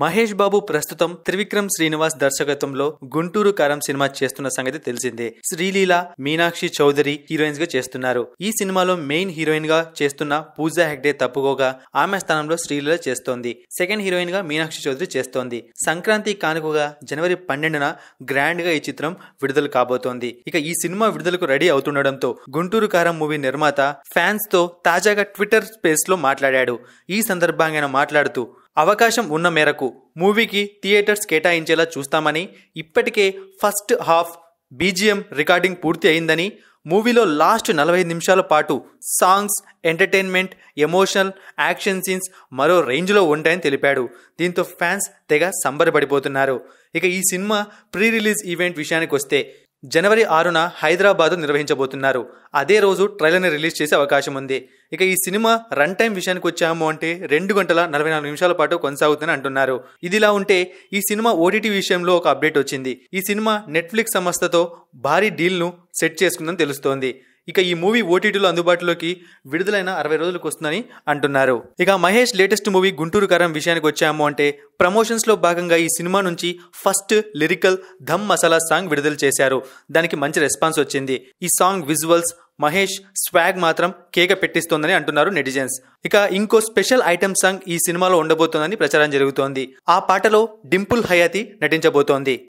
మహేష్ బాబు ప్రస్తుతం త్రివిక్రమ్ శ్రీనివాస్ దర్శకత్వంలో గుంటూరు కారం సినిమా చేస్తున్న సంగతి తెలిసిందే. శ్రీలీల, మీనాక్షి చౌదరి హీరోయిన్స్ గా చేస్తున్నారు. ఈ సినిమాలో మెయిన్ హీరోయిన్ గా చేస్తున్న పూజా హెగ్డే తప్పుకోగా ఆమె స్థానంలో శ్రీలీల చేస్తోంది. సెకండ్ హీరోయిన్ గా మీనాక్షి చౌదరి చేస్తోంది. సంక్రాంతి కానుకగా జనవరి 12న గ్రాండ్ గా ఈ చిత్రం విడుదల కాబోతోంది. ఇక ఈ సినిమా విడుదలకు రెడీ అవుతుండడంతో గుంటూరు కారం మూవీ నిర్మాత ఫ్యాన్స్ తో తాజాగా ట్విట్టర్ స్పేస్ లో మాట్లాడాడు. ఈ సందర్భంగా ఆయన మాట్లాడుతూ, అవకాశం ఉన్న మేరకు మూవీకి థియేటర్స్ కేటాయించేలా చూస్తామని, ఇప్పటికే ఫస్ట్ హాఫ్ బీజిఎం రికార్డింగ్ పూర్తి అయిందని, మూవీలో లాస్ట్ 45 నిమిషాల పాటు songs, entertainment, emotional, action scenes మరో రేంజ్లో ఉంటాయని తెలిపాడు. దీంతో ఫ్యాన్స్ తెగ సంబరపడిపోతున్నారు. ఇక ఈ సినిమా ప్రీ రిలీజ్ ఈవెంట్ విషయానికి వస్తే జనవరి 6న హైదరాబాద్ నిర్వహించబోతున్నారు. అదే రోజు ట్రైలర్ని రిలీజ్ చేసే అవకాశం ఉంది. ఇక ఈ సినిమా రన్ టైం విషయానికి వచ్చాము అంటే 2 గంటల 44 నిమిషాల పాటు కొనసాగుతుందని అంటున్నారు. ఇదిలా ఉంటే ఈ సినిమా ఓటీటీ విషయంలో ఒక అప్డేట్ వచ్చింది. ఈ సినిమా నెట్ఫ్లిక్స్ సంస్థతో భారీ డీల్ను సెట్ చేసుకుందని తెలుస్తోంది. ఇక ఈ మూవీ ఓటీటీలో అందుబాటులోకి విడుదలైన 60 రోజులకు వస్తుందని అంటున్నారు. ఇక మహేష్ లేటెస్ట్ మూవీ గుంటూరు కారం విషయానికి వచ్చాము అంటే ప్రమోషన్స్ లో భాగంగా ఈ సినిమా నుంచి first lyrical dum masala song విడుదల చేశారు. దానికి మంచి రెస్పాన్స్ వచ్చింది. ఈ సాంగ్ విజువల్స్, మహేష్ స్వాగ్ మాత్రం కేక పెట్టిస్తోందని అంటున్నారు నెటిజన్స్. ఇక ఇంకో స్పెషల్ ఐటెం సాంగ్ ఈ సినిమాలో ఉండబోతోందని ప్రచారం జరుగుతోంది. ఆ పాటలో డింపుల్ హయాతి నటించబోతోంది.